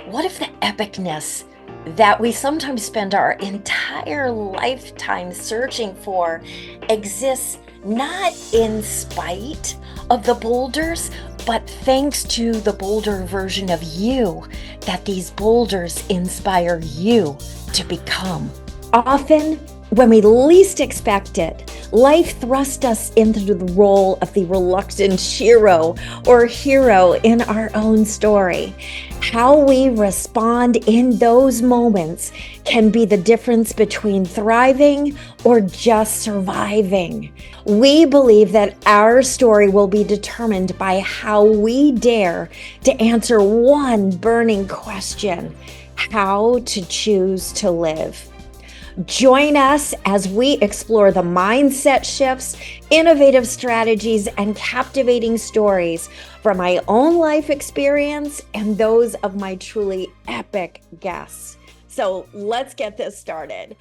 What if the epicness that we sometimes spend our entire lifetime searching for exists not in spite of the boulders, but thanks to the boulder version of you, that these boulders inspire you to become? Often, when we least expect it, life thrusts us into the role of the reluctant hero or hero in our own story. How we respond in those moments can be the difference between thriving or just surviving. We believe that our story will be determined by how we dare to answer one burning question: how to choose to live. Join us as we explore the mindset shifts, innovative strategies, and captivating stories from my own life experience and those of my truly epic guests. So let's get this started.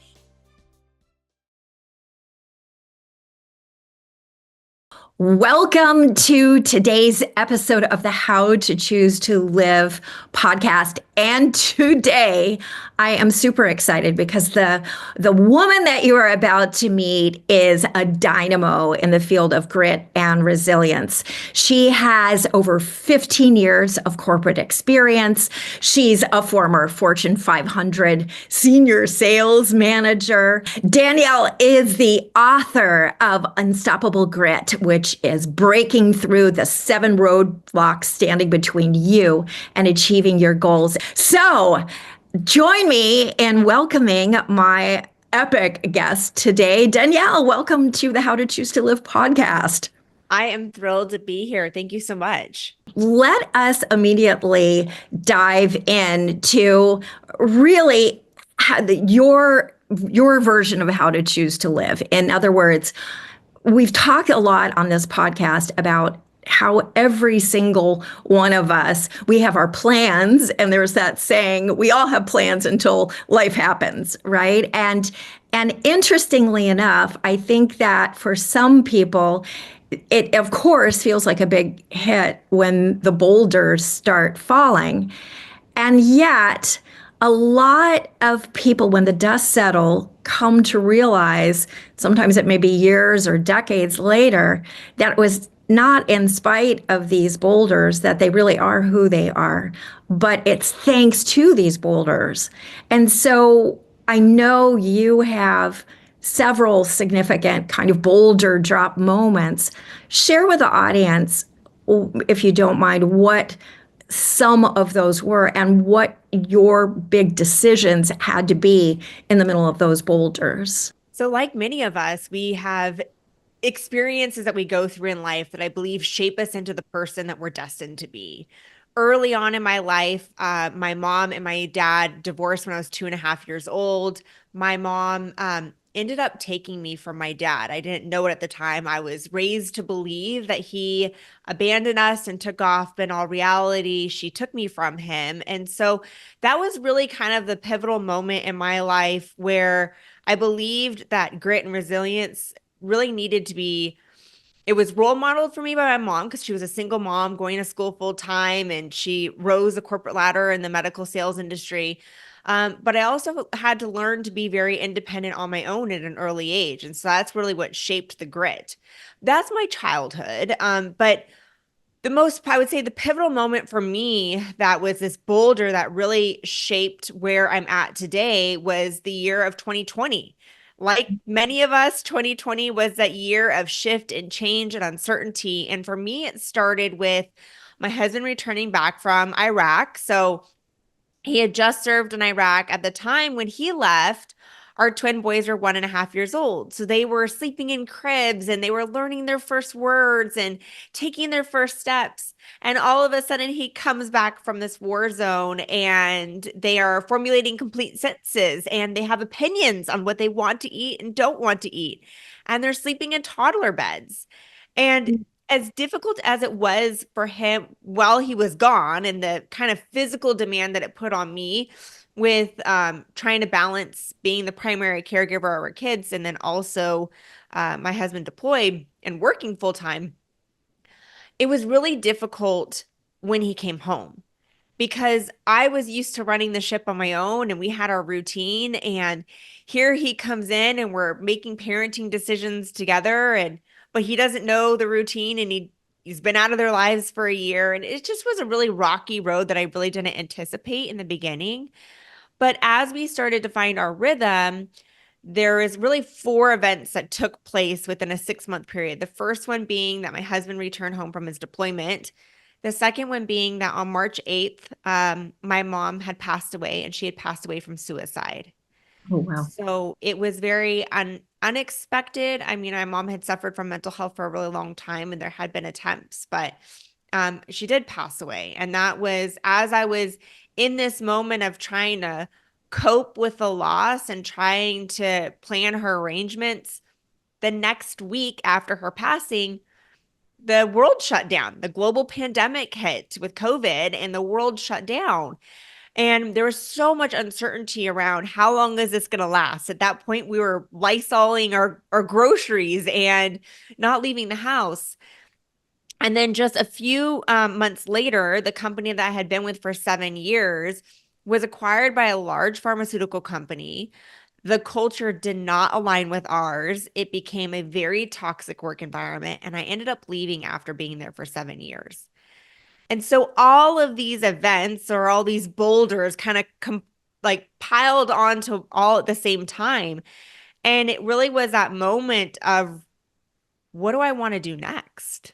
Welcome to today's episode of the How to Choose to Live podcast. And today I am super excited because the woman that you are about to meet is a dynamo in the field of grit and resilience. She has over 15 years of corporate experience. She's a former Fortune 500 senior sales manager. Danielle is the author of Unstoppable Grit, which is breaking through the 7 roadblocks standing between you and achieving your goals. So join me in welcoming my epic guest today. Danielle, welcome to the How to Choose to Live podcast. I am thrilled to be here. Thank you so much. Let us immediately dive into really your version of how to choose to live. In other words, we've talked a lot on this podcast about how every single one of us, we have our plans, and there's that saying, we all have plans until life happens, right? And interestingly enough, I think that for some people, it of course feels like a big hit when the boulders start falling. And yet, a lot of people, when the dust settle, come to realize, sometimes it may be years or decades later, that it was not in spite of these boulders that they really are who they are, but it's thanks to these boulders. And so I know you have several significant kind of boulder drop moments. Share with the audience, if you don't mind, what some of those were and what your big decisions had to be in the middle of those boulders. So, like many of us, we have experiences that we go through in life that I believe shape us into the person that we're destined to be. Early on in my life, my mom and my dad divorced when I was 2.5 years old. My mom ended up taking me from my dad. I didn't know it at the time. I was raised to believe that he abandoned us and took off, but in all reality, she took me from him. And so that was really kind of the pivotal moment in my life where I believed that grit and resilience really needed to be, it was role modeled for me by my mom because she was a single mom going to school full time and she rose the corporate ladder in the medical sales industry. But I also had to learn to be very independent on my own at an early age. And so that's really what shaped the grit. That's my childhood. But the most, I would say, the pivotal moment for me that was this boulder that really shaped where I'm at today was the year of 2020. Like many of us, 2020 was that year of shift and change and uncertainty. And for me, it started with my husband returning back from Iraq. So he had just served in Iraq. At the time when he left, our twin boys were 1.5 years old. So they were sleeping in cribs and they were learning their first words and taking their first steps. And all of a sudden, he comes back from this war zone and they are formulating complete sentences and they have opinions on what they want to eat and don't want to eat. And they're sleeping in toddler beds. And as difficult as it was for him while he was gone and the kind of physical demand that it put on me with trying to balance being the primary caregiver of our kids and then also my husband deployed and working full time, it was really difficult when he came home. because I was used to running the ship on my own and we had our routine. And here he comes in and we're making parenting decisions together. But he doesn't know the routine, and he's been out of their lives for a year. And it just was a really rocky road that I really didn't anticipate in the beginning. But as we started to find our rhythm, there is really four events that took place within a 6 month period. The first one being that my husband returned home from his deployment. The second one being that on March 8th, my mom had passed away, and she had passed away from suicide. Oh, wow. So it was very unexpected. I mean, my mom had suffered from mental health for a really long time, and there had been attempts, but she did pass away. And that was as I was in this moment of trying to cope with the loss and trying to plan her arrangements. The next week after her passing, the world shut down. The global pandemic hit with COVID, and the world shut down. And there was so much uncertainty around how long is this going to last. At that point, we were lysoling our groceries and not leaving the house. And then just a few months later, the company that I had been with for 7 years was acquired by a large pharmaceutical company. The culture did not align with ours. It became a very toxic work environment, and I ended up leaving after being there for 7 years. And so all of these events, or all these boulders, kind of like piled onto all at the same time. And it really was that moment of, what do I want to do next?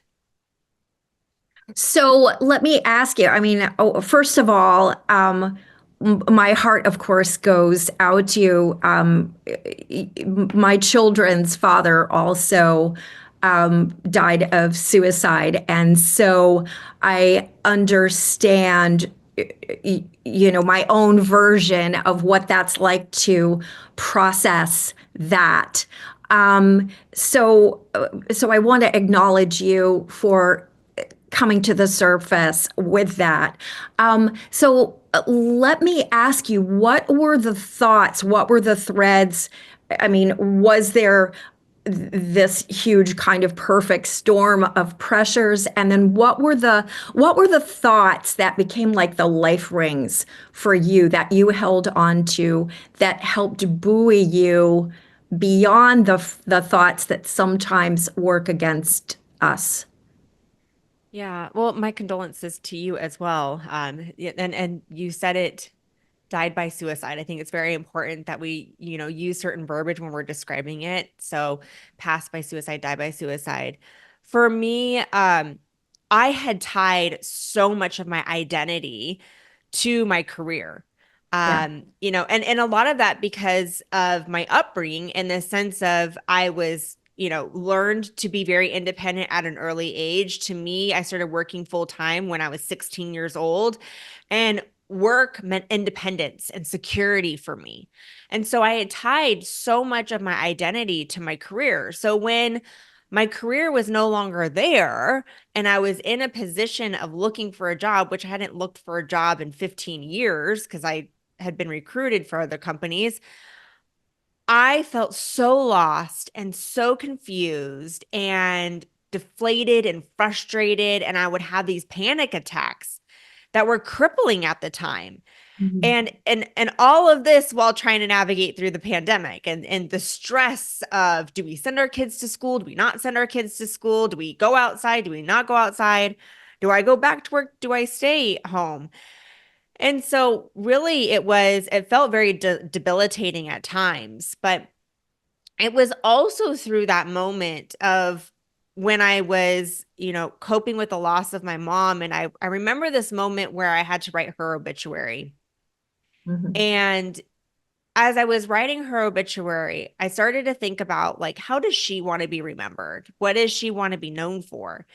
So let me ask you, I mean, first of all, my heart, of course, goes out to you. My children's father also died of suicide. And so I understand, my own version of what that's like to process that. So I want to acknowledge you for coming to the surface with that. Let me ask you, what were the thoughts? What were the threads? I mean, was there this huge kind of perfect storm of pressures? And then what were the thoughts that became like the life rings for you that you held on to that helped buoy you beyond the thoughts that sometimes work against us? Yeah, well, my condolences to you as well. Yeah, and you said it, died by suicide. I think it's very important that we, use certain verbiage when we're describing it. So, passed by suicide, died by suicide. For me, I had tied so much of my identity to my career. Yeah. And a lot of that because of my upbringing, in the sense of I was, learned to be very independent at an early age. To me, I started working full time when I was 16 years old, and work meant independence and security for me. And so I had tied so much of my identity to my career. So when my career was no longer there, and I was in a position of looking for a job, which I hadn't looked for a job in 15 years because I had been recruited for other companies, I felt so lost and so confused and deflated and frustrated. And I would have these panic attacks that were crippling at the time. Mhm. And all of this while trying to navigate through the pandemic, and the stress of, do we send our kids to school? Do we not send our kids to school? Do we go outside? Do we not go outside? Do I go back to work? Do I stay home? And so really it felt very debilitating at times, but it was also through that moment of when I was, coping with the loss of my mom. And I remember this moment where I had to write her obituary. Mhm. And as I was writing her obituary, I started to think about, like, how does she want to be remembered? What does she want to be known for?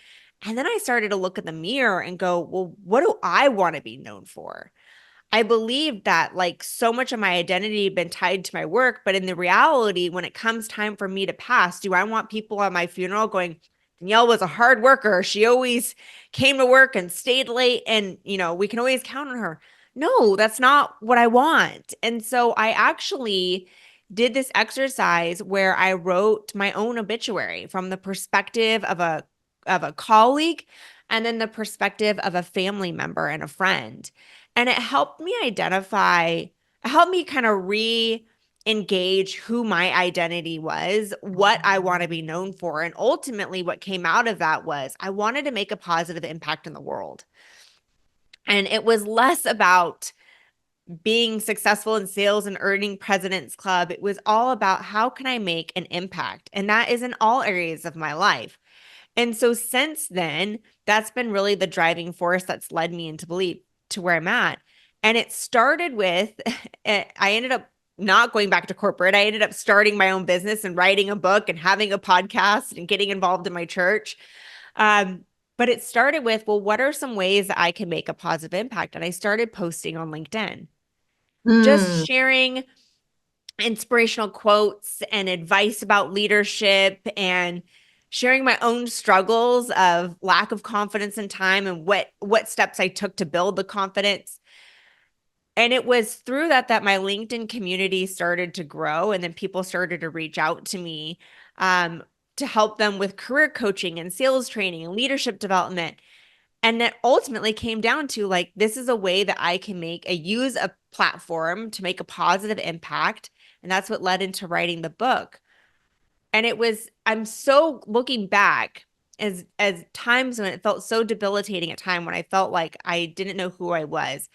And then I started to look in the mirror and go, well, what do I want to be known for? I believed that, like, so much of my identity had been tied to my work, but in the reality, when it comes time for me to pass, do I want people at my funeral going, Danielle was a hard worker. She always came to work and stayed late, and, we can always count on her. No, that's not what I want. And so I actually did this exercise where I wrote my own obituary from the perspective of a colleague, and then the perspective of a family member and a friend. And it helped me helped me kind of re-engage who my identity was, what I want to be known for. And ultimately, what came out of that was I wanted to make a positive impact in the world. And it was less about being successful in sales and earning President's Club. It was all about how can I make an impact? And that is in all areas of my life. And so since then, that's been really the driving force that's led me into belief to where I'm at. And it started with, I ended up not going back to corporate. I ended up starting my own business and writing a book and having a podcast and getting involved in my church. But it started with, well, what are some ways that I can make a positive impact? And I started posting on LinkedIn, just Mm. sharing inspirational quotes and advice about leadership and sharing my own struggles of lack of confidence in time and what steps I took to build the confidence. And it was through that my LinkedIn community started to grow, and then people started to reach out to me to help them with career coaching and sales training and leadership development. And that ultimately came down to like, this is a way that I can use a platform to make a positive impact. And that's what led into writing the book. And I'm so looking back as times when it felt so debilitating at time when I felt like I didn't know who I was.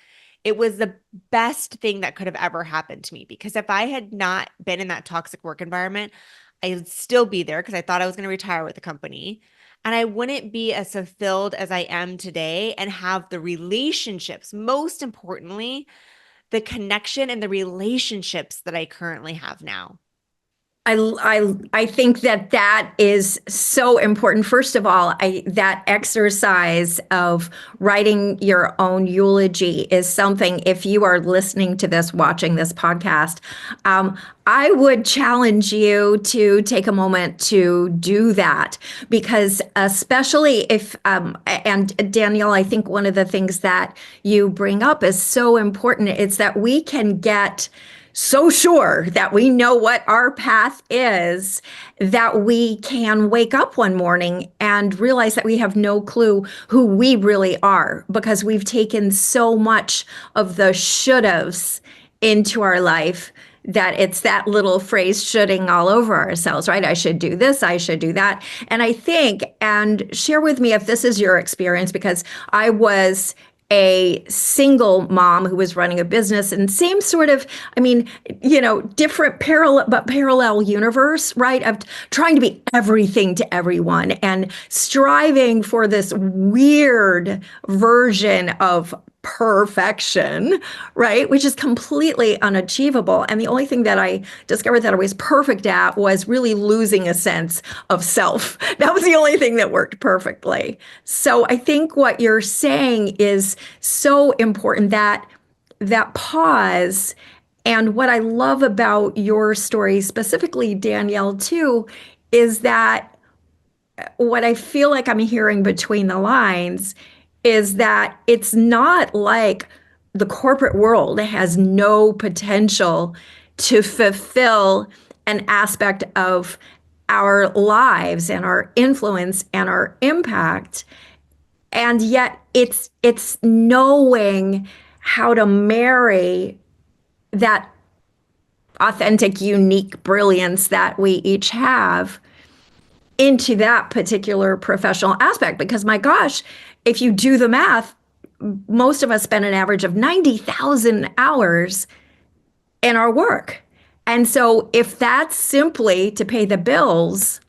It was the best thing that could have ever happened to me, because if I had not been in that toxic work environment, I would still be there because I thought I was going to retire with the company. And I wouldn't be as fulfilled as I am today and have the relationships, most importantly, the connection and the relationships that I currently have now. I think that is so important. First of all, that exercise of writing your own eulogy is something, if you are listening to this, watching this podcast, I would challenge you to take a moment to do that, because especially if, and Danielle, I think one of the things that you bring up is so important. It's that we can get so sure that we know what our path is that we can wake up one morning and realize that we have no clue who we really are, because we've taken so much of the should haves into our life that it's that little phrase shoulding all over ourselves, right? I should do this, I should do that. And I think, and share with me if this is your experience, because I was a single mom who was running a business, and same sort of, I mean, different parallel universe, right? Of trying to be everything to everyone and striving for this weird version of perfection, right? Which is completely unachievable. And the only thing that I discovered that I was perfect at was really losing a sense of self. That was the only thing that worked perfectly. So I think what you're saying is so important, that pause. And what I love about your story, specifically Danielle too, is that what I feel like I'm hearing between the lines is that it's not like the corporate world has no potential to fulfill an aspect of our lives and our influence and our impact. And yet it's knowing how to marry that authentic, unique brilliance that we each have into that particular professional aspect. Because my gosh, if you do the math, most of us spend an average of 90,000 hours in our work. And so if that's simply to pay the bills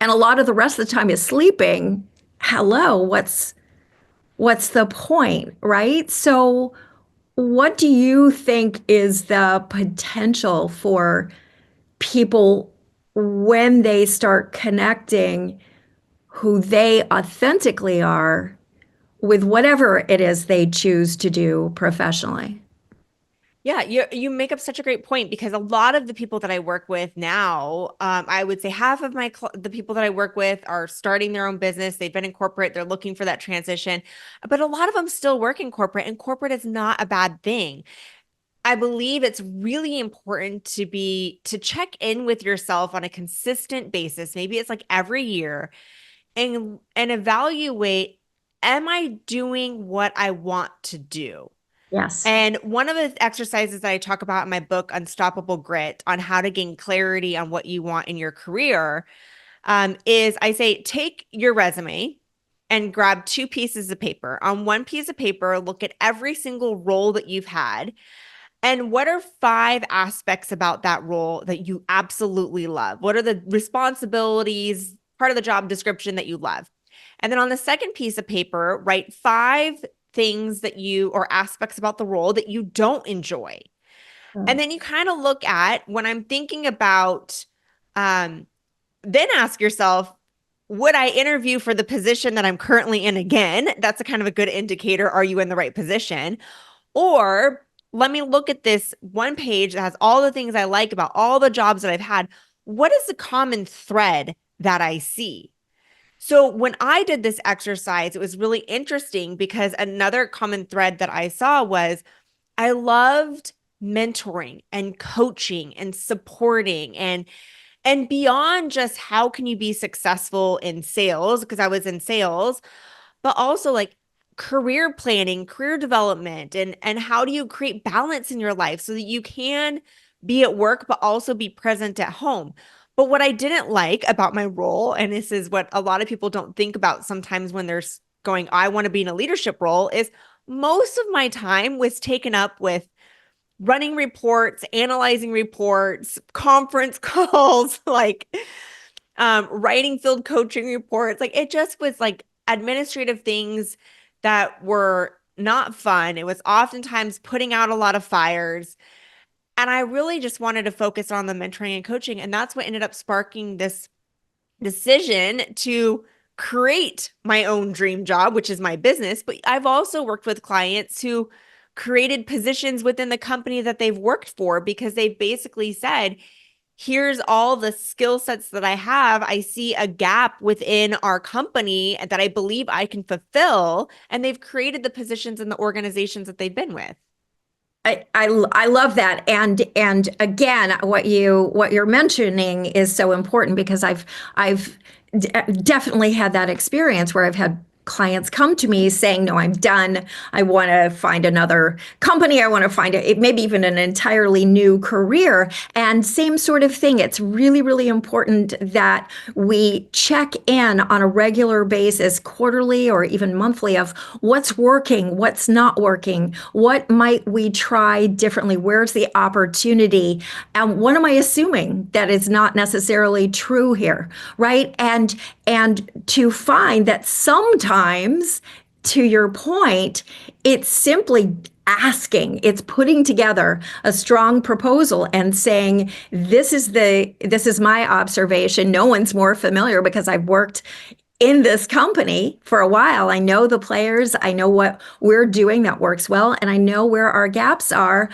and a lot of the rest of the time is sleeping, hello, what's the point, right? So what do you think is the potential for people when they start connecting who they authentically are with whatever it is they choose to do professionally? Yeah, you make up such a great point, because a lot of the people that I work with now, I would say half of the people that I work with are starting their own business. They've been in corporate, they're looking for that transition, but a lot of them still work in corporate, and corporate is not a bad thing. I believe it's really important to check in with yourself on a consistent basis. Maybe it's like every year, and evaluate am I doing what I want to do? Yes. And one of the exercises that I talk about in my book, Unstoppable Grit, on how to gain clarity on what you want in your career, is I say, take your resume and grab two pieces of paper. On one piece of paper, look at every single role that you've had. And what are five aspects about that role that you absolutely love? What are the responsibilities, part of the job description that you love? And then on the second piece of paper, write five things that you or aspects about the role that you don't enjoy. And then you kind of look at when I'm thinking about, then ask yourself, would I interview for the position that I'm currently in again? That's a kind of a good indicator. Are you in the right position? Or let me look at this one page that has all the things I like about all the jobs that I've had. What is the common thread that I see? So when I did this exercise, it was really interesting because another common thread that I saw was I loved mentoring and coaching and supporting and beyond just how can you be successful in sales, because I was in sales, but also like career planning, career development, and how do you create balance in your life so that you can be at work but also be present at home. But what I didn't like about my role, and this is what a lot of people don't think about sometimes when they're going, I want to be in a leadership role, is most of my time was taken up with running reports, analyzing reports, conference calls, like writing field coaching reports. Like it just was like administrative things that were not fun. It was oftentimes putting out a lot of fires. And I really just wanted to focus on the mentoring and coaching. And that's what ended up sparking this decision to create my own dream job, which is my business. But I've also worked with clients who created positions within the company that they've worked for because they basically said, here's all the skill sets that I have. I see a gap within our company that I believe I can fulfill. And they've created the positions in the organizations that they've been with. I love that, and again, what you're mentioning is so important because I've definitely had that experience where I've had clients come to me saying, no, I'm done. I want to find another company. I want to find maybe even an entirely new career. And same sort of thing. It's really, really important that we check in on a regular basis, quarterly or even monthly, of what's working, what's not working, what might we try differently, where's the opportunity, and what am I assuming that is not necessarily true here, right? And to find that sometimes, to your point, it's simply asking, it's putting together a strong proposal and saying, this is my observation. No one's more familiar because I've worked in this company for a while. I know the players, I know what we're doing that works well, and I know where our gaps are.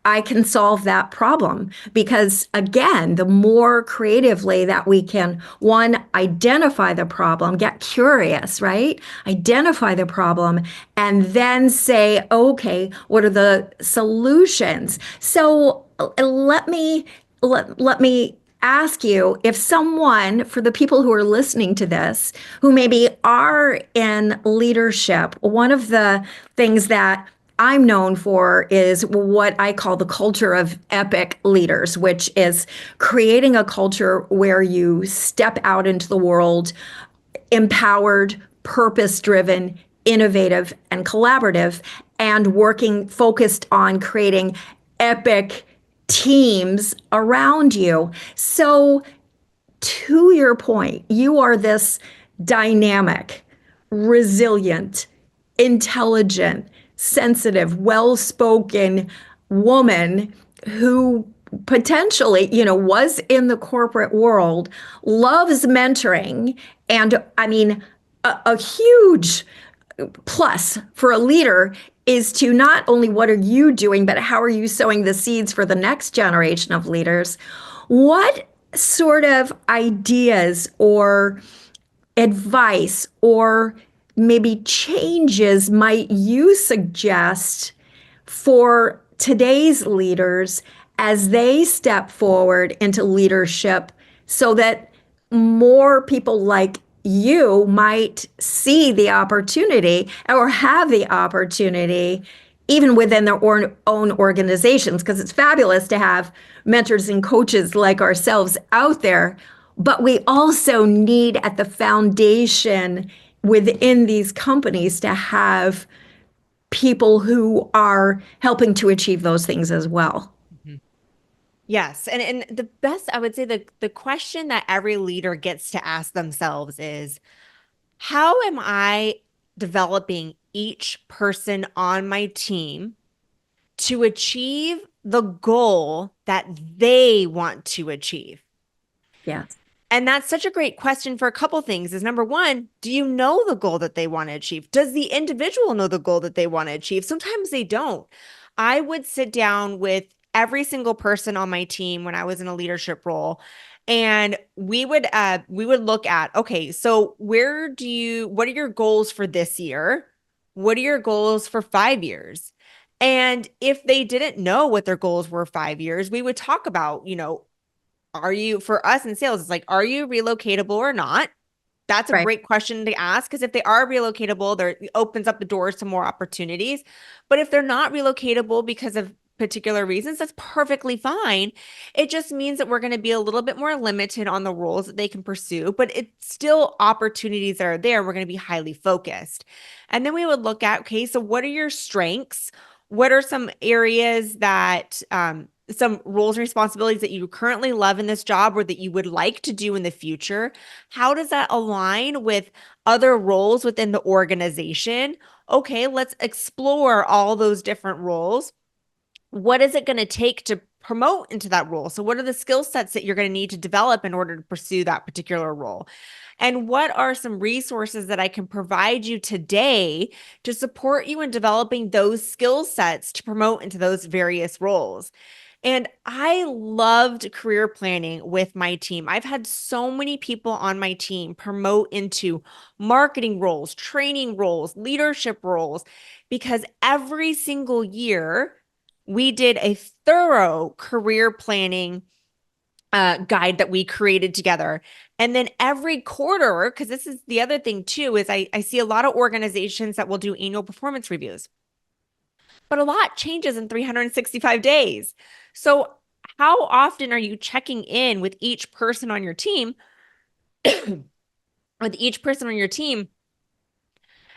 I can solve that problem because, again, the more creatively that we can, one, identify the problem, get curious, right? Identify the problem, and then say, okay, what are the solutions? So let me ask you, if someone, for the people who are listening to this, who maybe are in leadership, one of the things that I'm known for is what I call the culture of epic leaders, which is creating a culture where you step out into the world empowered, purpose driven, innovative, and collaborative, and working focused on creating epic teams around you. So, to your point, you are this dynamic, resilient, intelligent, sensitive, well-spoken woman who potentially, was in the corporate world, loves mentoring, and I mean, a huge plus for a leader is to not only what are you doing, but how are you sowing the seeds for the next generation of leaders? What sort of ideas or advice or maybe changes might you suggest for today's leaders as they step forward into leadership so that more people like you might see the opportunity or have the opportunity even within their own organizations, because it's fabulous to have mentors and coaches like ourselves out there. But we also need at the foundation within these companies to have people who are helping to achieve those things as well. Mhm. Yes. And the best, I would say the question that every leader gets to ask themselves is, how am I developing each person on my team to achieve the goal that they want to achieve? Yes. And that's such a great question for a couple things. Is number one, do you know the goal that they want to achieve? Does the individual know the goal that they want to achieve? Sometimes they don't. I would sit down with every single person on my team when I was in a leadership role, and we would look at, okay, so what are your goals for this year? What are your goals for 5 years? And if they didn't know what their goals were 5 years, we would talk about, are you, for us in sales, it's like, are you relocatable or not? That's a Right. great question to ask, because if they are relocatable, there it opens up the doors to more opportunities. But if they're not relocatable because of particular reasons, that's perfectly fine. It just means that we're going to be a little bit more limited on the roles that they can pursue, but it's still opportunities that are there. We're going to be highly focused. And then we would look at, okay, so what are your strengths? What are some areas that some roles and responsibilities that you currently love in this job or that you would like to do in the future? How does that align with other roles within the organization? Okay, let's explore all those different roles. What is it going to take to promote into that role? So, what are the skill sets that you're going to need to develop in order to pursue that particular role? And what are some resources that I can provide you today to support you in developing those skill sets to promote into those various roles? And I loved career planning with my team. I've had so many people on my team promote into marketing roles, training roles, leadership roles, because every single year we did a thorough career planning guide that we created together. And then every quarter, because this is the other thing too, is I see a lot of organizations that will do annual performance reviews, but a lot changes in 365 days. So, how often are you checking in with each person on your team, with each person on your team,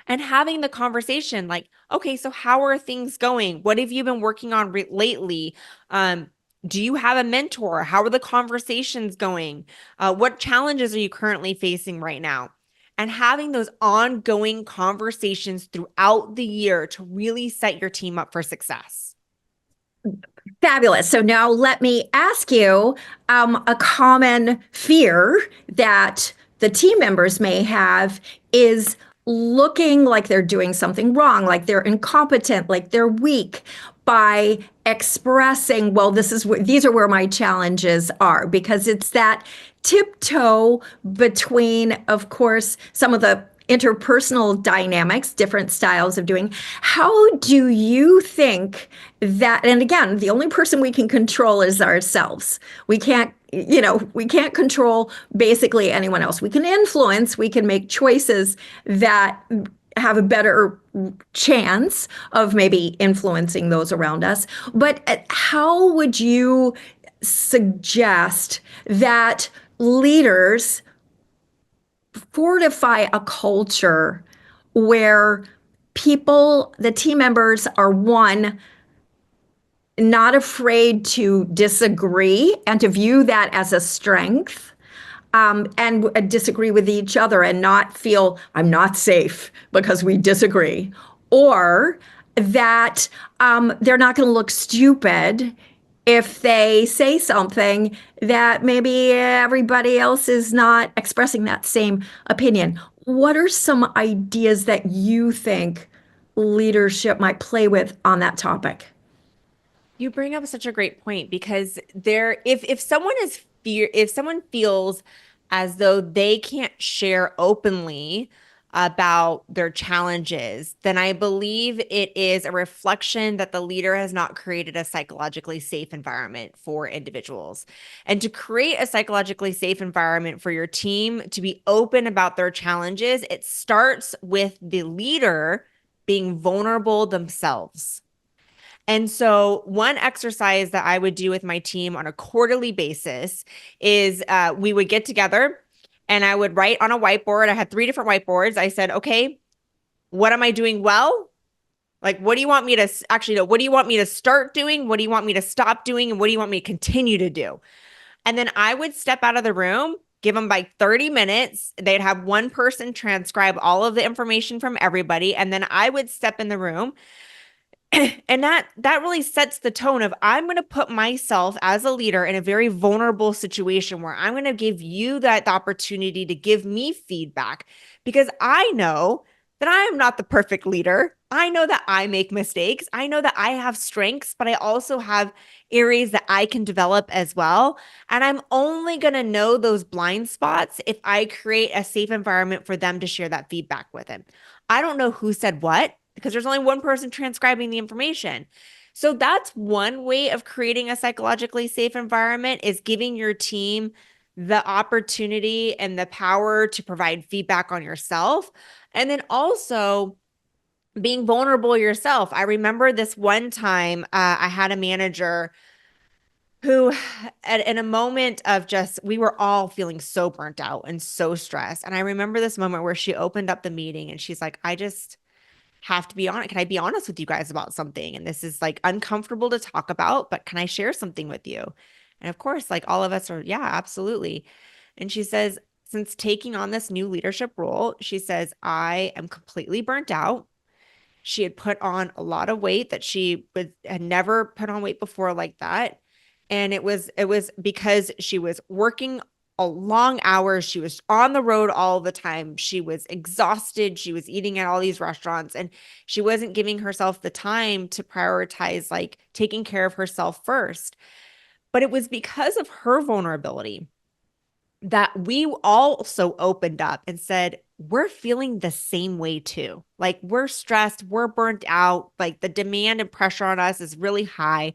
and having the conversation like, okay, so how are things going? What have you been working on lately? Do you have a mentor? How are the conversations going? What challenges are you currently facing right now? And having those ongoing conversations throughout the year to really set your team up for success. Fabulous. So now let me ask you a common fear that the team members may have is looking like they're doing something wrong, like they're incompetent, like they're weak by expressing, well, these are where my challenges are, because it's that tiptoe between, of course, some of the interpersonal dynamics, different styles of doing. How do you think that, and again, the only person we can control is ourselves. We can't control basically anyone else. We can influence, we can make choices that have a better chance of maybe influencing those around us. But how would you suggest that leaders fortify a culture where the team members are one, not afraid to disagree and to view that as a strength, and disagree with each other and not feel I'm not safe because we disagree, or that they're not going to look stupid if they say something that maybe everybody else is not expressing that same opinion. What are some ideas that you think leadership might play with on that topic? You bring up such a great point, because if someone if someone feels as though they can't share openly about their challenges, then I believe it is a reflection that the leader has not created a psychologically safe environment for individuals. And to create a psychologically safe environment for your team to be open about their challenges, it starts with the leader being vulnerable themselves. And so, one exercise that I would do with my team on a quarterly basis is we would get together and I would write on a whiteboard. I had 3 different whiteboards. I said, okay, what am I doing well? Like, what do you want me to actually know? What do you want me to start doing? What do you want me to stop doing? And what do you want me to continue to do? And then I would step out of the room, give them like 30 minutes. They'd have one person transcribe all of the information from everybody. And then I would step in the room and that really sets the tone of I'm going to put myself as a leader in a very vulnerable situation where I'm going to give you that the opportunity to give me feedback because I know that I am not the perfect leader. I know that I make mistakes. I know that I have strengths, but I also have areas that I can develop as well. And I'm only going to know those blind spots if I create a safe environment for them to share that feedback with him. I don't know who said what because there's only one person transcribing the information. So that's one way of creating a psychologically safe environment is giving your team the opportunity and the power to provide feedback on yourself. And then also being vulnerable yourself. I remember this one time I had a manager who in a moment of just we were all feeling so burnt out and so stressed. And I remember this moment where she opened up the meeting and she's like, I just have to be honest. Can I be honest with you guys about something? And this is like uncomfortable to talk about, but can I share something with you? And of course, like all of us are, yeah, absolutely. And she says, since taking on this new leadership role, she says, I am completely burnt out. She had put on a lot of weight that had never put on weight before like that. And it was because she was working a long hours. She was on the road all the time. She was exhausted. She was eating at all these restaurants and she wasn't giving herself the time to prioritize like taking care of herself first. But it was because of her vulnerability that we also opened up and said, we're feeling the same way too. Like we're stressed, we're burnt out, like the demand and pressure on us is really high.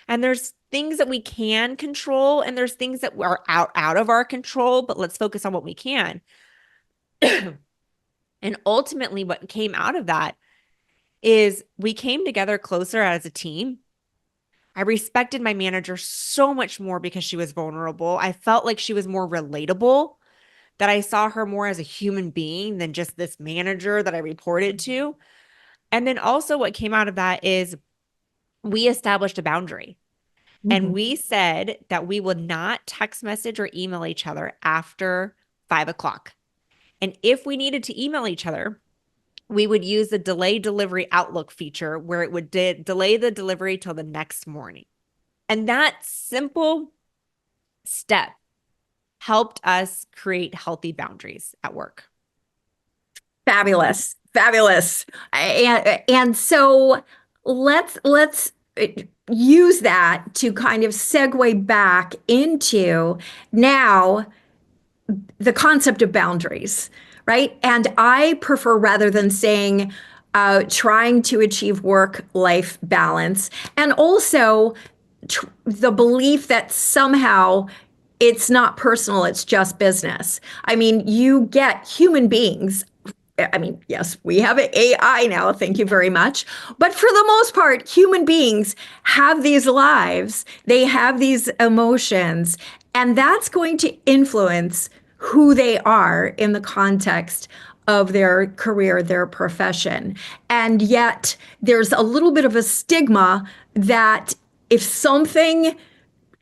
And there's things that we can control and there's things that are out of our control, but let's focus on what we can. And ultimately what came out of that is we came together closer as a team. I respected my manager so much more because she was vulnerable. I felt like she was more relatable, that I saw her more as a human being than just this manager that I reported to. And then also what came out of that is we established a boundary. And we said that we would not text message or email each other after 5 o'clock. And if we needed to email each other, we would use the delay delivery Outlook feature where it would delay the delivery till the next morning. And that simple step helped us create healthy boundaries at work. Fabulous. Fabulous. And so let's use that to kind of segue back into now the concept of boundaries, right? And I prefer rather than saying trying to achieve work-life balance, and also the belief that somehow it's not personal, it's just business. I mean, you get human beings. I mean, yes, we have AI now, thank you very much. But for the most part, human beings have these lives, they have these emotions, and that's going to influence who they are in the context of their career, their profession. And yet, there's a little bit of a stigma that if something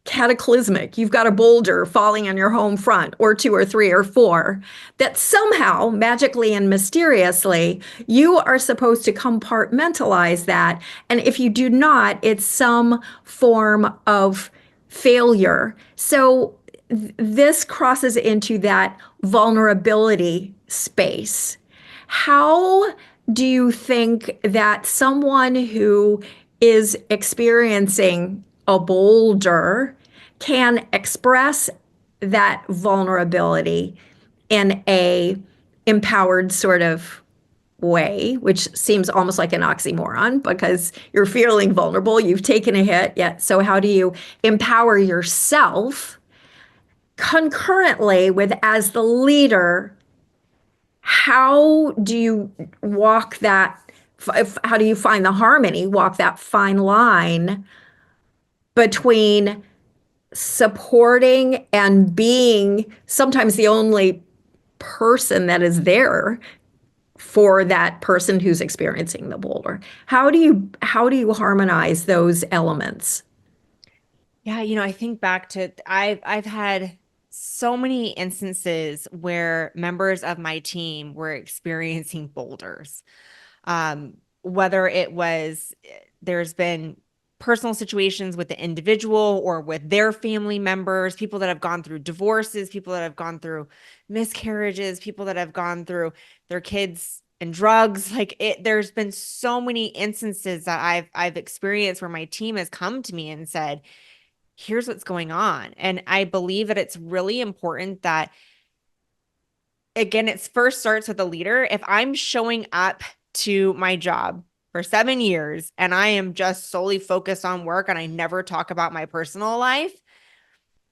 cataclysmic, you've got a boulder falling on your home front, or two or three or four, that somehow magically and mysteriously you are supposed to compartmentalize that. And if you do not, it's some form of failure. So this crosses into that vulnerability space. How do you think that someone who is experiencing a boulder can express that vulnerability in a empowered sort of way, which seems almost like an oxymoron because you're feeling vulnerable, you've taken a hit, yet. So, how do you empower yourself concurrently with, as the leader, how do you walk that? How do you find the harmony, walk that fine line between supporting and being sometimes the only person that is there for that person who's experiencing the boulder? How do you harmonize those elements? Yeah, I think back to I've had so many instances where members of my team were experiencing boulders. Whether it was there's been personal situations with the individual or with their family members, people that have gone through divorces, people that have gone through miscarriages, people that have gone through their kids and drugs. There's been so many instances that I've experienced where my team has come to me and said, here's what's going on. And I believe that it's really important that, again, it first starts with a leader. If I'm showing up to my job for 7 years and I am just solely focused on work and I never talk about my personal life,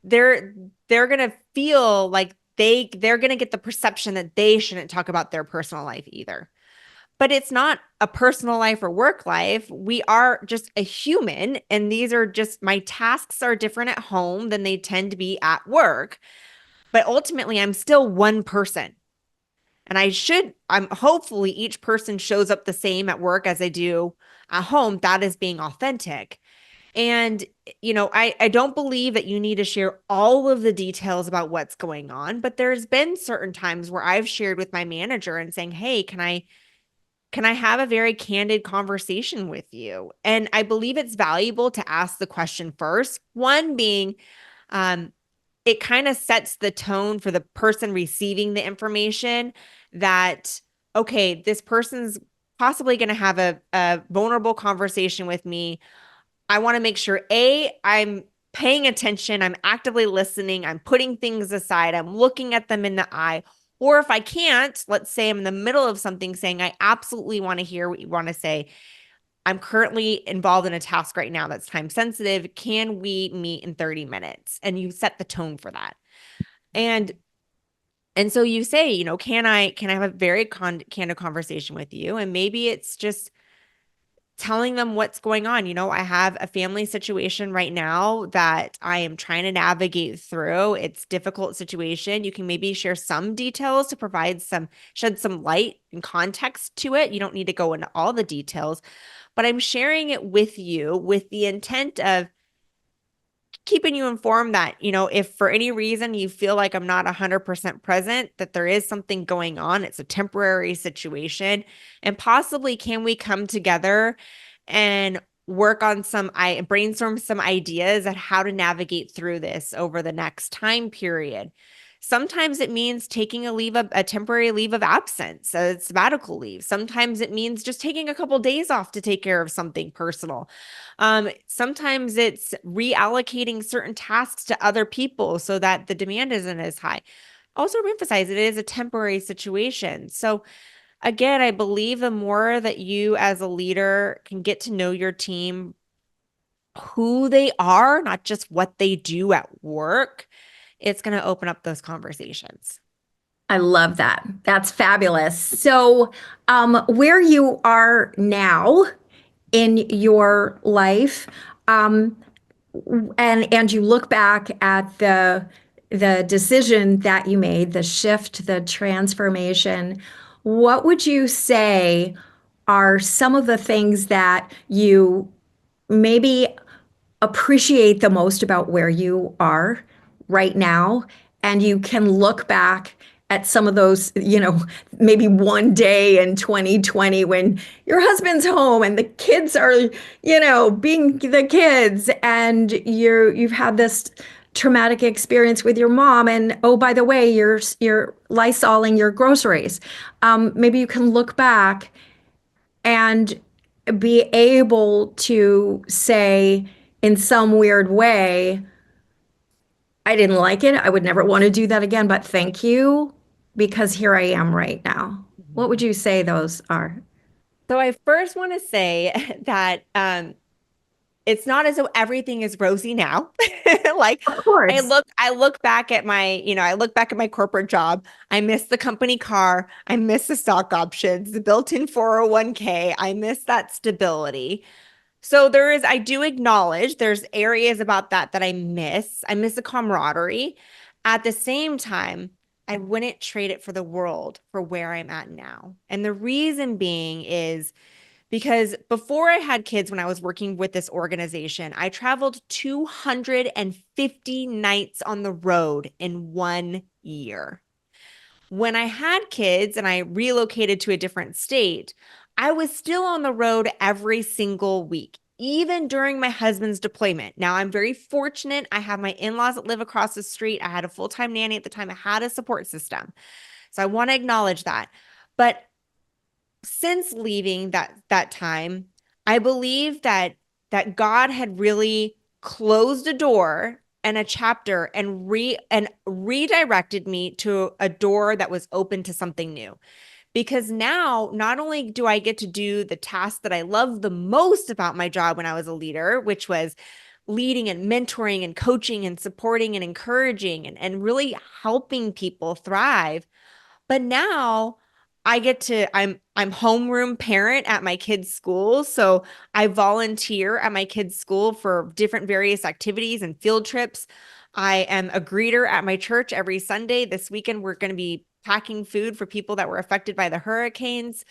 they're gonna feel like they're gonna get the perception that they shouldn't talk about their personal life either. But it's not a personal life or work life. We are just a human, and these are just my tasks are different at home than they tend to be at work. But ultimately, I'm still one person. And I'm hopefully each person shows up the same at work as they do at home. That is being authentic. And, I don't believe that you need to share all of the details about what's going on, but there's been certain times where I've shared with my manager and saying, hey, can I have a very candid conversation with you? And I believe it's valuable to ask the question first. One being, it kind of sets the tone for the person receiving the information that, okay, this person's possibly going to have a vulnerable conversation with me. I want to make sure, I'm paying attention, I'm actively listening, I'm putting things aside, I'm looking at them in the eye. Or if I can't, let's say I'm in the middle of something saying, I absolutely want to hear what you want to say. I'm currently involved in a task right now that's time sensitive. Can we meet in 30 minutes? And you set the tone for that. And so you say, can I have a very candid conversation with you? And maybe it's just telling them what's going on. I have a family situation right now that I am trying to navigate through. It's a difficult situation. You can maybe share some details to shed some light and context to it. You don't need to go into all the details, but I'm sharing it with you with the intent of keeping you informed that, if for any reason you feel like I'm not 100% present, that there is something going on, it's a temporary situation, and possibly can we come together and brainstorm some ideas at how to navigate through this over the next time period. Sometimes it means taking a temporary leave of absence, a sabbatical leave. Sometimes it means just taking a couple of days off to take care of something personal. Sometimes it's reallocating certain tasks to other people so that the demand isn't as high. Also emphasize it is a temporary situation. So again, I believe the more that you as a leader can get to know your team, who they are, not just what they do at work, it's going to open up those conversations. I love that. That's fabulous. So, where you are now in your life, um, and you look back at the decision that you made, the shift, the transformation, what would you say are some of the things that you maybe appreciate the most about where you are right now? And you can look back at some of those, maybe one day in 2020 when your husband's home and the kids are, being the kids, and you've had this traumatic experience with your mom, and oh, by the way, you're lysoling your groceries. Maybe you can look back and be able to say in some weird way, I didn't like it. I would never want to do that again, but thank you. because here I am right now? What would Mhm. you say those are? So I first want to say that it's not as though everything is rosy now. Like Of course. I look back at I look back at my corporate job. I miss the company car. I miss the stock options, the built-in 401k. I miss that stability. So I do acknowledge there's areas about that I miss. I miss the camaraderie. At the same time, I wouldn't trade it for the world for where I'm at now. And the reason being is because before I had kids, when I was working with this organization, I traveled 250 nights on the road in 1 year. When I had kids and I relocated to a different state, I was still on the road every single week, even during my husband's deployment. Now, I'm very fortunate. I have my in laws that live across the street. I had a full time nanny at the time, I had a support system. So I want to acknowledge that. But since leaving that time, I believe that God had really closed a door and a chapter and redirected me to a door that was open to something new. Because now not only do I get to do the task that I love the most about my job when I was a leader, which was leading and mentoring and coaching and supporting and encouraging and really helping people thrive, but now I'm homeroom parent at my kids' school. So I volunteer at my kids' school for different various activities and field trips. I am a greeter at my church every Sunday. This weekend, we're going to be packing food for people that were affected by the hurricanes.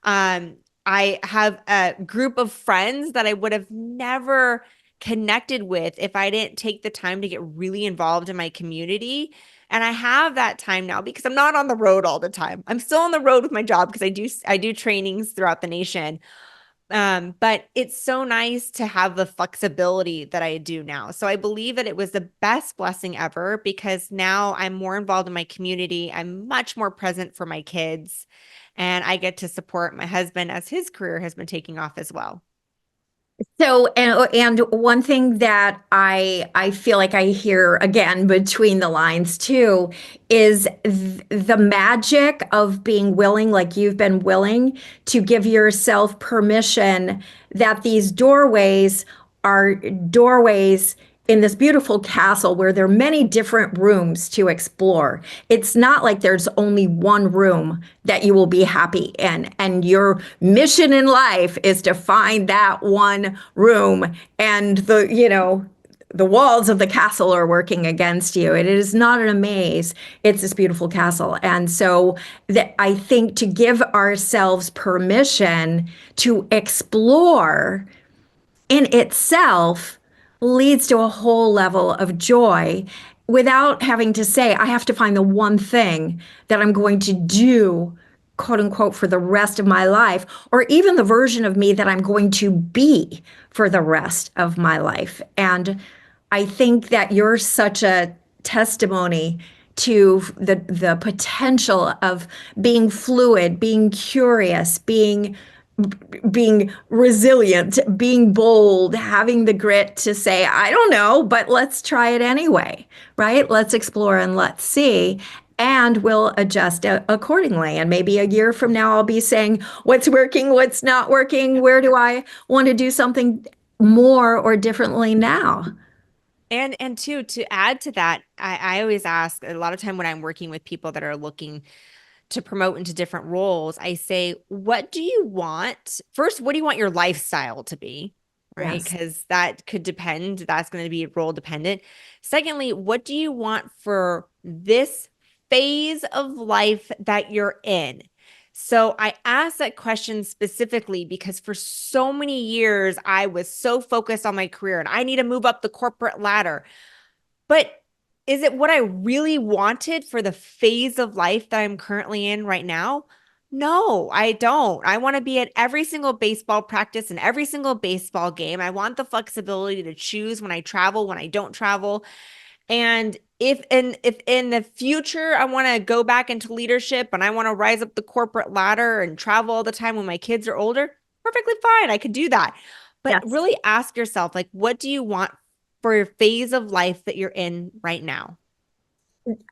I have a group of friends that I would have never connected with if I didn't take the time to get really involved in my community. And I have that time now because I'm not on the road all the time. I'm still on the road with my job because I do trainings throughout the nation. But it's so nice to have the flexibility that I do now. So I believe that it was the best blessing ever because now I'm more involved in my community. I'm much more present for my kids, and I get to support my husband as his career has been taking off as well. So, and one thing that I feel like I hear again between the lines too is the magic of being willing, like you've been willing to give yourself permission that these doorways are doorways in this beautiful castle where there are many different rooms to explore. It's not like there's only one room that you will be happy in. And your mission in life is to find that one room. And the walls of the castle are working against you. It is not a maze. It's this beautiful castle. And so that I think to give ourselves permission to explore in itself leads to a whole level of joy without having to say, I have to find the one thing that I'm going to do, quote unquote, for the rest of my life, or even the version of me that I'm going to be for the rest of my life. And I think that you're such a testimony to the potential of being fluid, being curious, being resilient, being bold, having the grit to say, I don't know, but let's try it anyway, right? Let's explore and let's see. And we'll adjust accordingly. And maybe a year from now, I'll be saying, what's working, what's not working? Where do I want to do something more or differently now? And to add to that, I always ask a lot of time when I'm working with people that are looking to promote into different roles, I say, what do you want? First, what do you want your lifestyle to be? Right? Yes. Because that could depend. That's going to be role dependent. Secondly, what do you want for this phase of life that you're in? So I asked that question specifically because for so many years, I was so focused on my career and I need to move up the corporate ladder. But is it what I really wanted for the phase of life that I'm currently in right now? No, I don't. I want to be at every single baseball practice and every single baseball game. I want the flexibility to choose when I travel, when I don't travel. And if in the future I want to go back into leadership and I want to rise up the corporate ladder and travel all the time when my kids are older, perfectly fine. I could do that. But Yes. really ask yourself, like, what do you want for your phase of life that you're in right now?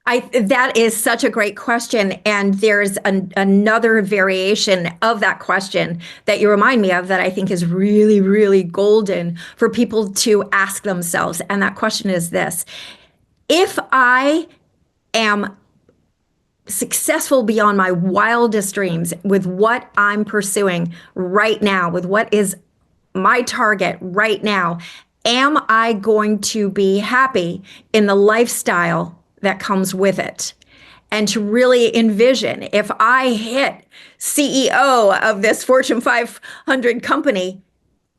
That is such a great question. And there's another variation of that question that you remind me of that I think is really, really golden for people to ask themselves. And that question is this: if I am successful beyond my wildest dreams with what I'm pursuing right now, with what is my target right now, am I going to be happy in the lifestyle that comes with it? And to really envision, if I hit CEO of this Fortune 500 company,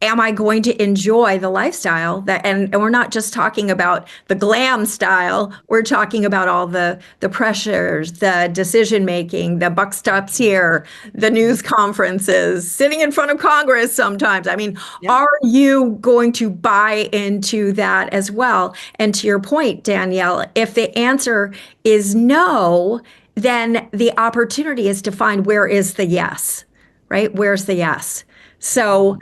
am I going to enjoy the lifestyle that, and we're not just talking about the glam style, we're talking about all the pressures, the decision making, the buck stops here, the news conferences, sitting in front of Congress sometimes. I mean, Yeah. are you going to buy into that as well? And to your point, Danielle, if the answer is no, then the opportunity is to find where is the yes, right? Where's the yes? So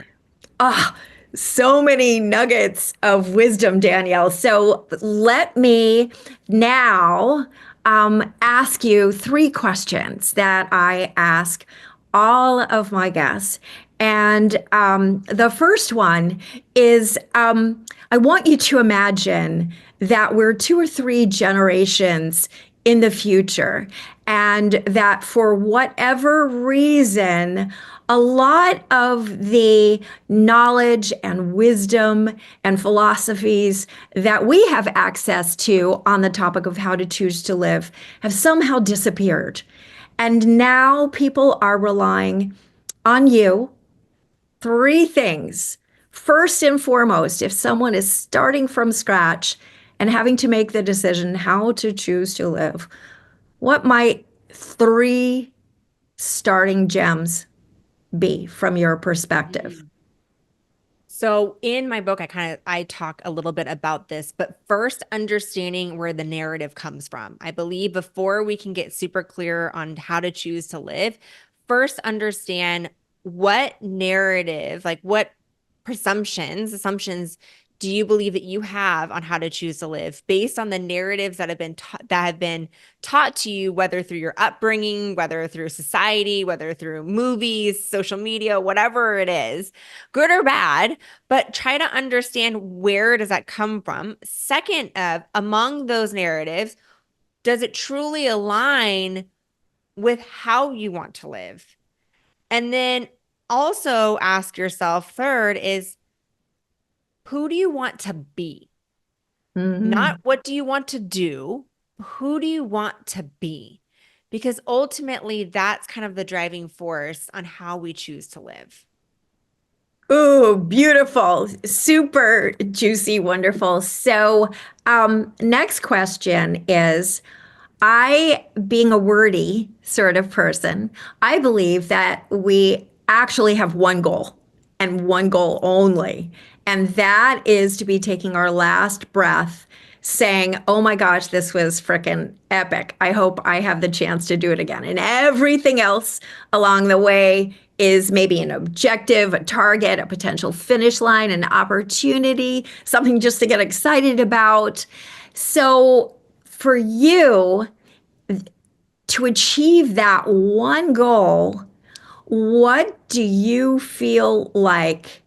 ah, so many nuggets of wisdom, Danielle. So let me now ask you three questions that I ask all of my guests. And the first one is I want you to imagine that we're two or three generations in the future, and that for whatever reason, a lot of the knowledge and wisdom and philosophies that we have access to on the topic of how to choose to live have somehow disappeared. And now people are relying on you. Three things. First and foremost, if someone is starting from scratch and having to make the decision how to choose to live, what might three starting gems be from your perspective? Mm. So in my book, I talk a little bit about this, but first understanding where the narrative comes from. I believe before we can get super clear on how to choose to live, first understand what narrative, like what assumptions do you believe that you have on how to choose to live based on the narratives that have been taught to you, whether through your upbringing, whether through society, whether through movies, social media, whatever it is, good or bad, but try to understand where does that come from. Second, among those narratives, does it truly align with how you want to live? And then also ask yourself, third is, who do you want to be? Not Mhm. what do you want to do, who do you want to be? Because ultimately, that's kind of the driving force on how we choose to live. Ooh, beautiful. Super juicy, wonderful. So, next question is I, being a wordy sort of person, I believe that we actually have one goal and one goal only. And that is to be taking our last breath saying, oh my gosh, this was freaking epic. I hope I have the chance to do it again. And everything else along the way is maybe an objective, a target, a potential finish line, an opportunity, something just to get excited about. So for you to achieve that one goal, what do you feel like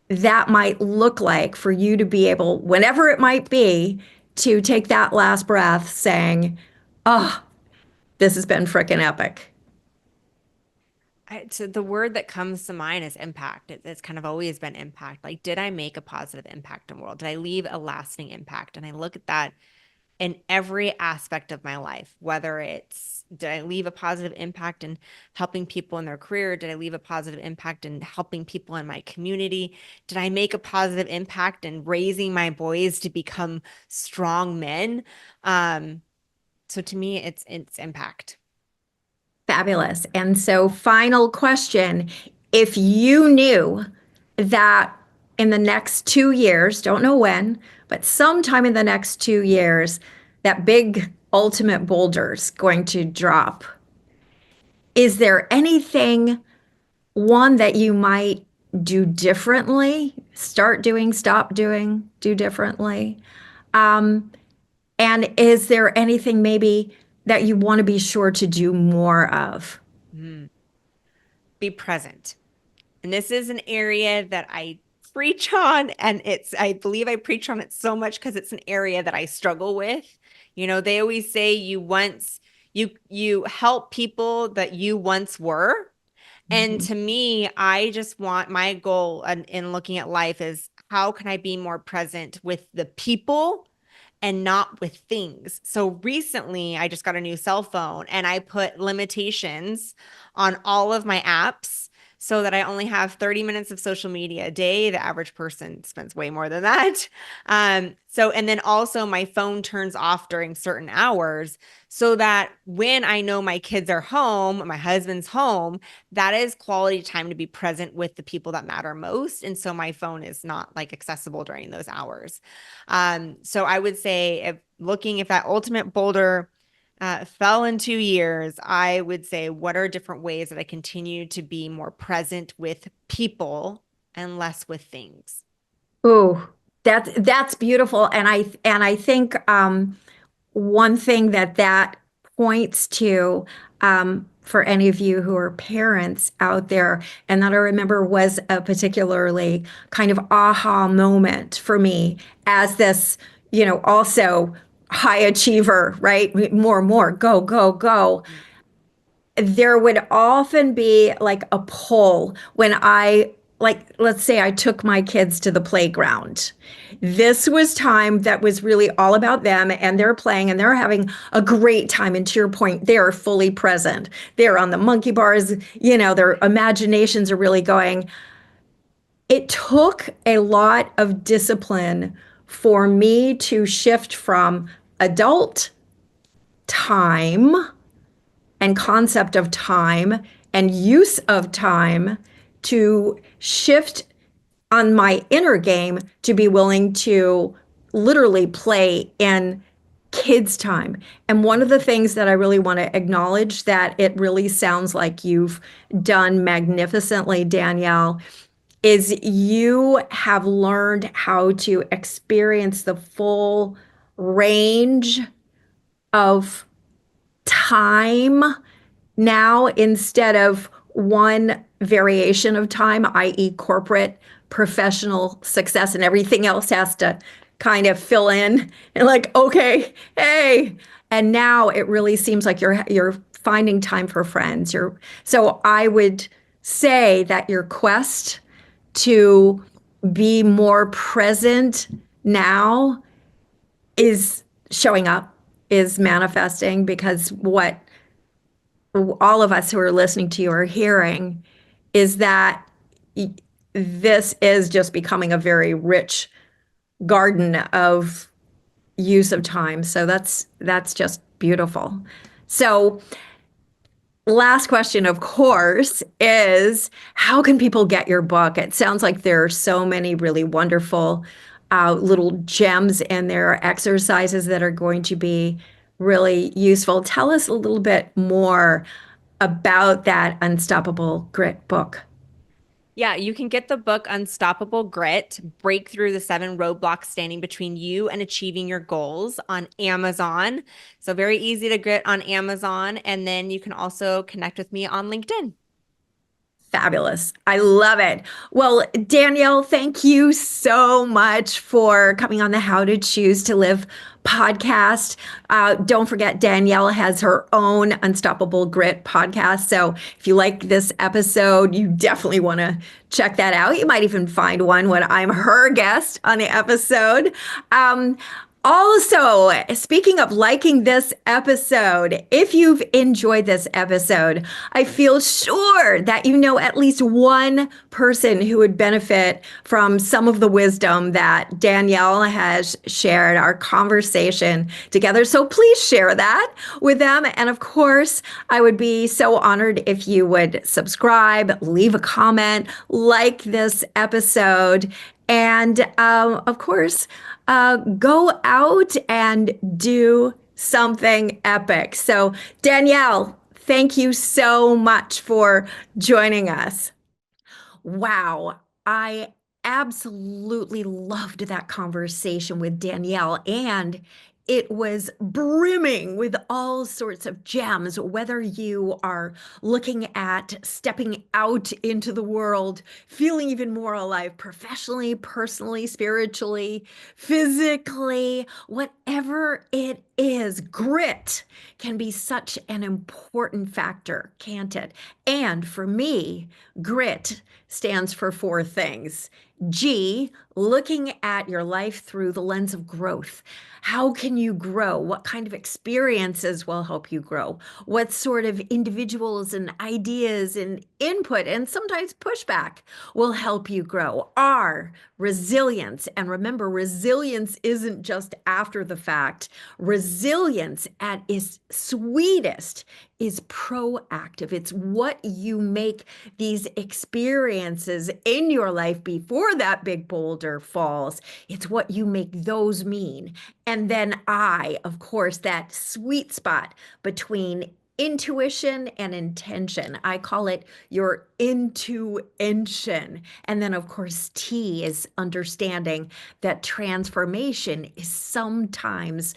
that might look like for you to be able, whenever it might be, to take that last breath saying, oh, this has been freaking epic? So the word that comes to mind is impact. It's kind of always been impact. Like, did I make a positive impact in the world? Did I leave a lasting impact? And I look at that in every aspect of my life, whether it's, did I leave a positive impact in helping people in their career? Did I leave a positive impact in helping people in my community? Did I make a positive impact in raising my boys to become strong men? So to me, it's impact. Fabulous. And so, final question, if you knew that in the next 2 years, don't know when, but sometime in the next 2 years, that big ultimate boulder's going to drop, is there anything, one, that you might do differently, start doing, stop doing, do differently? Um, And is there anything maybe that you want to be sure to do more of? Mm. Be present. And this is an area that I preach on, and I believe I preach on it so much because it's an area that I struggle with. They always say you help people that you once were. And Mhm. to me, I just want my goal in looking at life is how can I be more present with the people and not with things. So recently, I just got a new cell phone and I put limitations on all of my apps so that I only have 30 minutes of social media a day. The average person spends way more than that. And then also my phone turns off during certain hours so that when I know my kids are home, my husband's home, that is quality time to be present with the people that matter most. And so my phone is not like accessible during those hours. So I would say if that ultimate boulder fell in 2 years, I would say, what are different ways that I continue to be more present with people and less with things? Ooh, that's beautiful. And I think one thing that points to for any of you who are parents out there, and that I remember was a particularly kind of aha moment for me as this, also high achiever, right? More, more, go, go, go. There would often be like a pull when like, let's say I took my kids to the playground. This was time that was really all about them, and they're playing and they're having a great time. And to your point, they are fully present. They're on the monkey bars, their imaginations are really going. It took a lot of discipline for me to shift from adult time and concept of time and use of time to shift on my inner game to be willing to literally play in kids' time. And one of the things that I really want to acknowledge that it really sounds like you've done magnificently, Danielle, is you have learned how to experience the full range of time now instead of one variation of time, i.e., corporate professional success, and everything else has to kind of fill in and like, okay, hey. And now it really seems like you're finding time for friends. So I would say that your quest to be more present now is showing up, is manifesting, because what all of us who are listening to you are hearing is that this is just becoming a very rich garden of use of time. So that's just beautiful. So last question, of course, is how can people get your book? It sounds like there are so many really wonderful little gems in there, exercises that are going to be really useful. Tell us a little bit more about that Unstoppable Grit book. Yeah, you can get the book Unstoppable Grit, Break Through the Seven Roadblocks Standing Between You and Achieving Your Goals on Amazon. So very easy to get on Amazon. And then you can also connect with me on LinkedIn. Fabulous. I love it. Well, Danielle, thank you so much for coming on the How to Choose to Live podcast. Don't forget, Danielle has her own Unstoppable Grit podcast. So if you like this episode, you definitely want to check that out. You might even find one when I'm her guest on the episode. Also, speaking of liking this episode, if you've enjoyed this episode, I feel sure that you know at least one person who would benefit from some of the wisdom that Danielle has shared, our conversation together. So please share that with them. And of course, I would be so honored if you would subscribe, leave a comment, like this episode, and of course, go out and do something epic. So, Danielle, thank you so much for joining us. Wow, I absolutely loved that conversation with Danielle. And It was brimming with all sorts of gems, whether you are looking at stepping out into the world, feeling even more alive professionally, personally, spiritually, physically, whatever it is. Grit can be such an important factor, can't it? And for me, grit stands for four things. G, looking at your life through the lens of growth. How can you grow? What kind of experiences will help you grow? What sort of individuals and ideas and input and sometimes pushback will help you grow? R, resilience. And remember, resilience isn't just after the fact. Resilience at its sweetest is proactive. It's what you make these experiences in your life before that big boulder falls. It's what you make those mean. And then I, of course, that sweet spot between intuition and intention. I call it your intuition. And then, of course, T is understanding that transformation is sometimes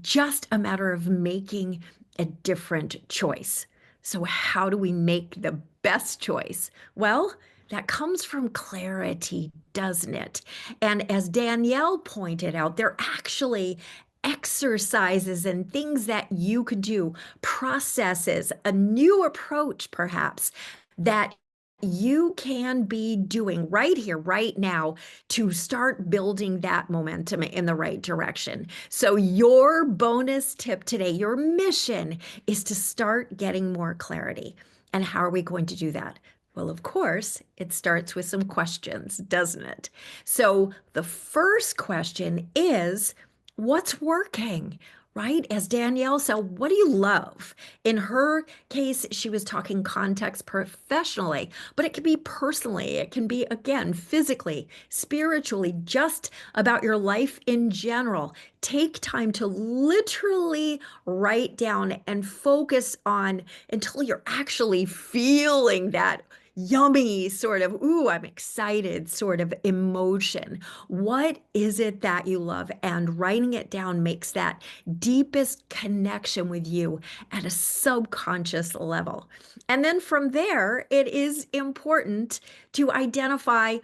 just a matter of making a different choice. So, how do we make the best choice? Well, that comes from clarity, doesn't it? And as Danielle pointed out, there are actually exercises and things that you could do, processes, a new approach, perhaps, that you can be doing right here, right now, to start building that momentum in the right direction. So, your bonus tip today, your mission is to start getting more clarity. And how are we going to do that? Well, of course, it starts with some questions, doesn't it? So, the first question is, what's working? Right? As Danielle said, what do you love? In her case, she was talking context professionally, but it can be personally. It can be, again, physically, spiritually, just about your life in general. Take time to literally write down and focus on until you're actually feeling that yummy sort of, ooh, I'm excited sort of emotion. What is it that you love? And writing it down makes that deepest connection with you at a subconscious level. And then from there, it is important to identify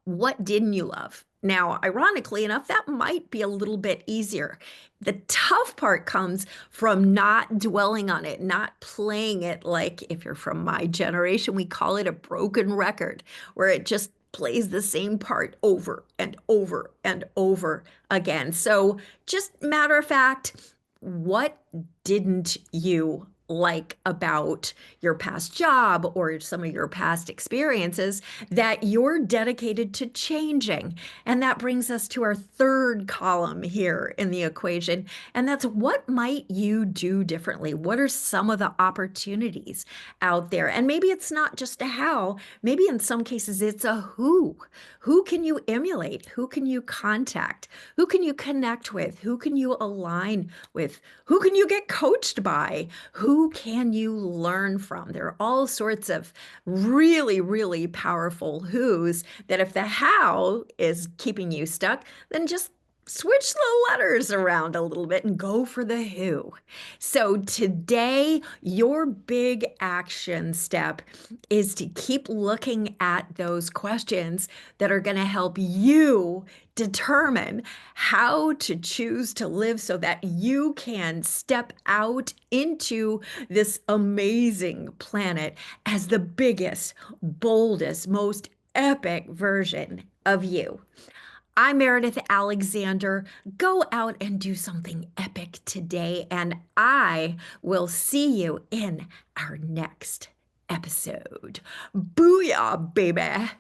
what didn't you love? Now, ironically enough, that might be a little bit easier. The tough part comes from not dwelling on it, not playing it like, if you're from my generation, we call it a broken record, where it just plays the same part over and over and over again. So, just matter of fact, what didn't you like about your past job or some of your past experiences that you're dedicated to changing? And that brings us to our third column here in the equation. And that's, what might you do differently? What are some of the opportunities out there? And maybe it's not just a how, maybe in some cases it's a who. Who can you emulate? Who can you contact? Who can you connect with? Who can you align with? Who can you get coached by? Who can you learn from? There are all sorts of really, really powerful who's that if the how is keeping you stuck, then just switch the letters around a little bit and go for the who. So today, your big action step is to keep looking at those questions that are going to help you determine how to choose to live so that you can step out into this amazing planet as the biggest, boldest, most epic version of you. I'm Meredith Alexander. Go out and do something epic today, and I will see you in our next episode. Booyah, baby.